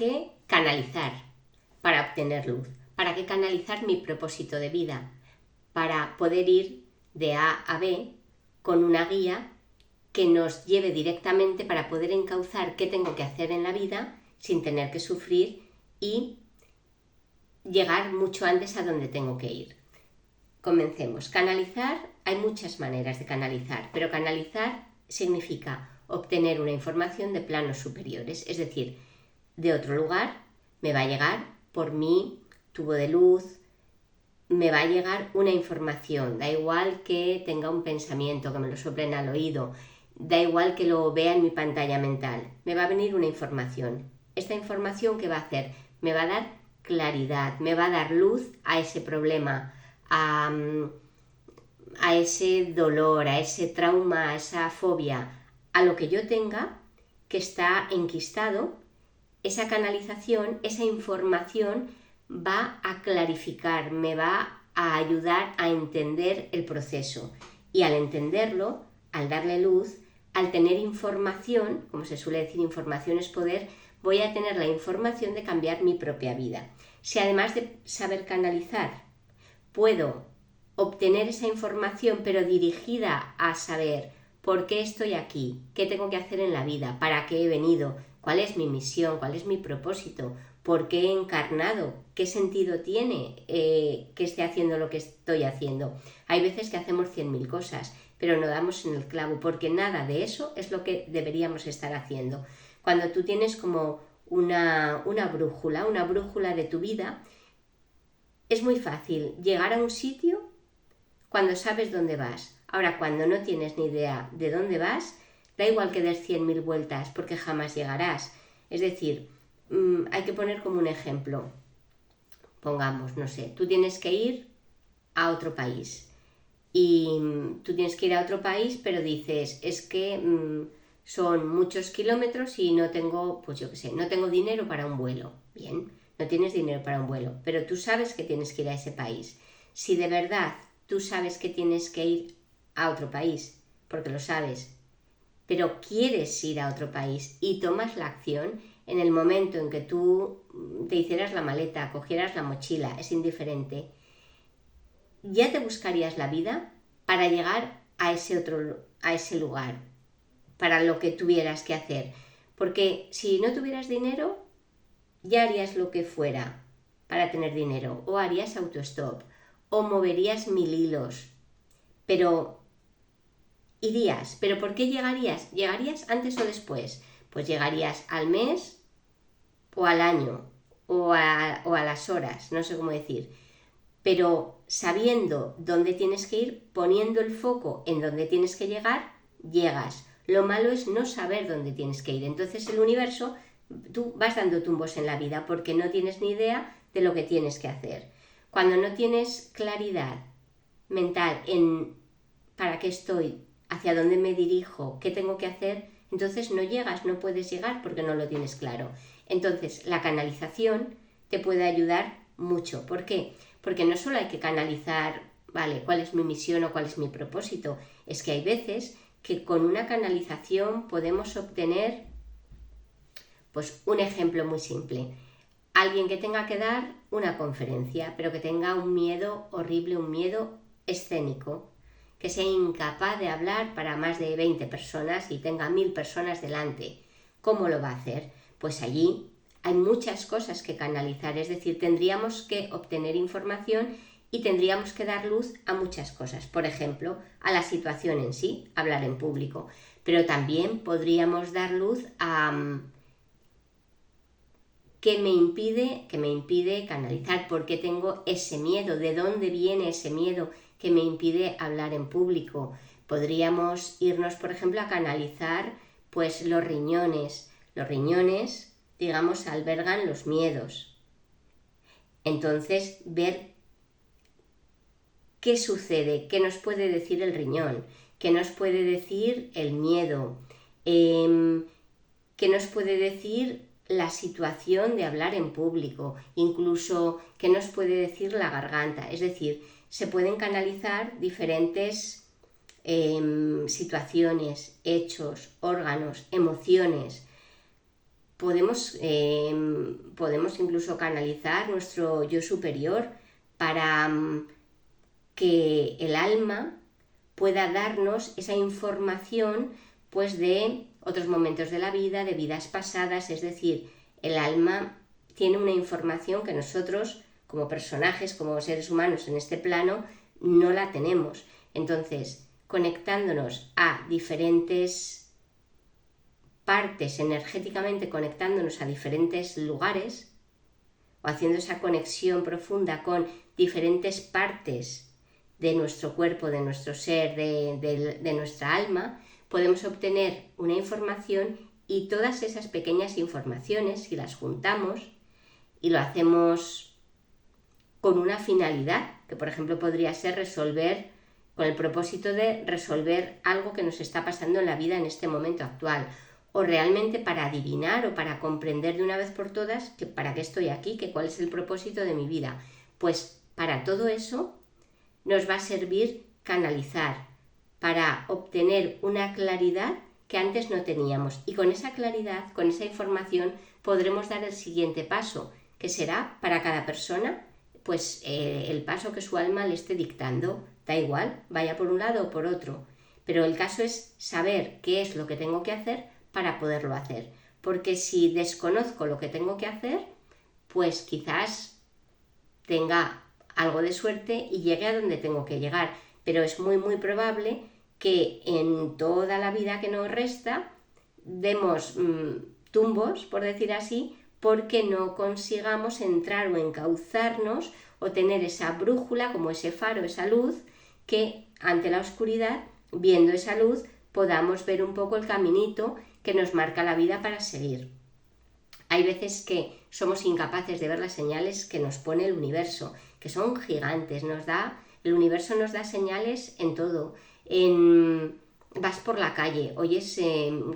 qué canalizar para obtener luz? ¿Para qué canalizar mi propósito de vida? Para poder ir de A a B con una guía que nos lleve directamente para poder encauzar qué tengo que hacer en la vida sin tener que sufrir y llegar mucho antes a donde tengo que ir. Comencemos. Canalizar, hay muchas maneras de canalizar, pero canalizar significa obtener una información de planos superiores, es decir, de otro lugar me va a llegar por mi tubo de luz, me va a llegar una información, da igual que tenga un pensamiento, que me lo soplen al oído, da igual que lo vea en mi pantalla mental, me va a venir una información. Esta información, ¿qué va a hacer? Me va a dar claridad, me va a dar luz a ese problema, a ese dolor, a ese trauma, a esa fobia, a lo que yo tenga que está enquistado. Esa canalización, esa información va a clarificar, me va a ayudar a entender el proceso. Y al entenderlo, al darle luz, al tener información, como se suele decir, información es poder, voy a tener la información de cambiar mi propia vida. Si además de saber canalizar, puedo obtener esa información, pero dirigida a saber por qué estoy aquí, qué tengo que hacer en la vida, para qué he venido, cuál es mi misión, cuál es mi propósito, por qué he encarnado, qué sentido tiene que esté haciendo lo que estoy haciendo. Hay veces que hacemos 100.000 cosas, pero no damos en el clavo, porque nada de eso es lo que deberíamos estar haciendo. Cuando tú tienes como una brújula de tu vida, es muy fácil llegar a un sitio cuando sabes dónde vas. Ahora, cuando no tienes ni idea de dónde vas, da igual que des 100.000 vueltas porque jamás llegarás. Es decir, hay que poner como un ejemplo. Pongamos, no sé, tú tienes que ir a otro país. Y tú tienes que ir a otro país, pero dices, es que son muchos kilómetros y no tengo, pues yo qué sé, no tengo dinero para un vuelo. Bien, no tienes dinero para un vuelo, pero tú sabes que tienes que ir a ese país. Si de verdad tú sabes que tienes que ir a otro país, porque lo sabes, pero quieres ir a otro país y tomas la acción, en el momento en que tú te hicieras la maleta, cogieras la mochila, es indiferente, ya te buscarías la vida para llegar a ese lugar, para lo que tuvieras que hacer. Porque si no tuvieras dinero, ya harías lo que fuera para tener dinero, o harías autostop, o moverías 1000 hilos, pero irías. ¿Pero por qué llegarías? ¿Llegarías antes o después? Pues llegarías al mes, o al año, o a las horas, no sé cómo decir, pero sabiendo dónde tienes que ir, poniendo el foco en dónde tienes que llegar, llegas. Lo malo es no saber dónde tienes que ir. Entonces el universo, tú vas dando tumbos en la vida porque no tienes ni idea de lo que tienes que hacer. Cuando no tienes claridad mental en para qué estoy, hacia dónde me dirijo, qué tengo que hacer, entonces no llegas, no puedes llegar porque no lo tienes claro. Entonces la canalización te puede ayudar mucho. ¿Por qué? Porque no solo hay que canalizar, vale, cuál es mi misión o cuál es mi propósito, es que hay veces que con una canalización podemos obtener, pues un ejemplo muy simple, alguien que tenga que dar una conferencia, pero que tenga un miedo horrible, un miedo escénico, que sea incapaz de hablar para más de 20 personas y tenga 1000 personas delante. ¿Cómo lo va a hacer? Pues allí hay muchas cosas que canalizar, es decir, tendríamos que obtener información y tendríamos que dar luz a muchas cosas. Por ejemplo, a la situación en sí, hablar en público, pero también podríamos dar luz a ¿qué me impide canalizar? ¿Por qué tengo ese miedo? ¿De dónde viene ese miedo que me impide hablar en público? Podríamos irnos, por ejemplo, a canalizar pues los riñones. Los riñones, digamos, albergan los miedos. Entonces, ver qué sucede, qué nos puede decir el riñón, qué nos puede decir el miedo, qué nos puede decir la situación de hablar en público, incluso qué nos puede decir la garganta. Es decir, se pueden canalizar diferentes situaciones, hechos, órganos, emociones. podemos incluso canalizar nuestro yo superior para que el alma pueda darnos esa información pues de otros momentos de la vida, de vidas pasadas, es decir, el alma tiene una información que nosotros como personajes, como seres humanos en este plano, no la tenemos. Entonces, conectándonos a diferentes partes, energéticamente conectándonos a diferentes lugares, o haciendo esa conexión profunda con diferentes partes de nuestro cuerpo, de nuestro ser, de nuestra alma, podemos obtener una información y todas esas pequeñas informaciones, si las juntamos y lo hacemos con una finalidad, que por ejemplo podría ser con el propósito de resolver algo que nos está pasando en la vida en este momento actual, o realmente para adivinar o para comprender de una vez por todas que para qué estoy aquí, que cuál es el propósito de mi vida. Pues para todo eso nos va a servir canalizar, para obtener una claridad que antes no teníamos. Y con esa claridad, con esa información, podremos dar el siguiente paso, que será para cada persona pues el paso que su alma le esté dictando. Da igual, vaya por un lado o por otro. Pero el caso es saber qué es lo que tengo que hacer para poderlo hacer. Porque si desconozco lo que tengo que hacer, pues quizás tenga algo de suerte y llegue a donde tengo que llegar. Pero es muy probable que en toda la vida que nos resta demos tumbos, por decir así, porque no consigamos entrar o encauzarnos o tener esa brújula, como ese faro, esa luz, que ante la oscuridad, viendo esa luz, podamos ver un poco el caminito que nos marca la vida para seguir. Hay veces que somos incapaces de ver las señales que nos pone el universo, que son gigantes. El universo nos da señales en todo. Vas por la calle, oyes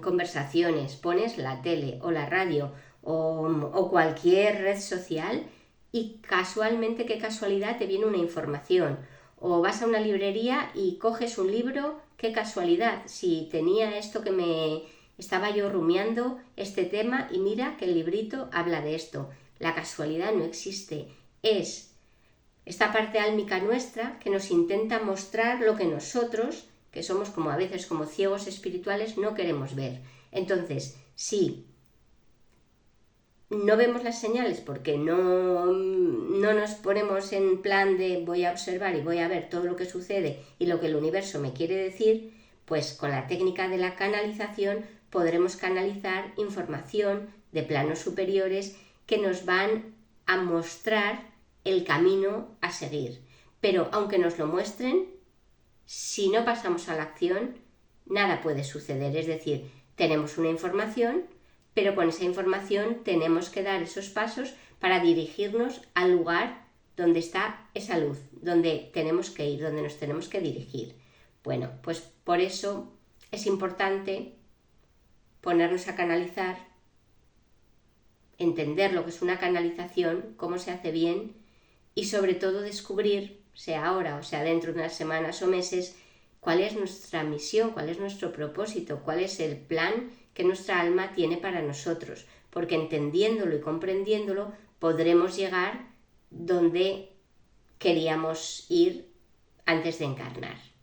conversaciones, pones la tele o la radio o cualquier red social y casualmente, qué casualidad, te viene una información. O vas a una librería y coges un libro, qué casualidad, si tenía esto que me estaba yo rumiando, este tema, y mira que el librito habla de esto. La casualidad no existe, es esta parte álmica nuestra que nos intenta mostrar lo que nosotros, que somos como a veces como ciegos espirituales, no queremos ver. Entonces, si no vemos las señales porque no nos ponemos en plan de voy a observar y voy a ver todo lo que sucede y lo que el universo me quiere decir, pues con la técnica de la canalización podremos canalizar información de planos superiores que nos van a mostrar el camino a seguir. Pero aunque nos lo muestren, si no pasamos a la acción, nada puede suceder. Es decir, tenemos una información, pero con esa información tenemos que dar esos pasos para dirigirnos al lugar donde está esa luz, donde tenemos que ir, donde nos tenemos que dirigir. Bueno, pues por eso es importante ponernos a canalizar, entender lo que es una canalización, cómo se hace bien y sobre todo descubrir, sea ahora o sea dentro de unas semanas o meses, cuál es nuestra misión, cuál es nuestro propósito, cuál es el plan que nuestra alma tiene para nosotros, porque entendiéndolo y comprendiéndolo podremos llegar donde queríamos ir antes de encarnar.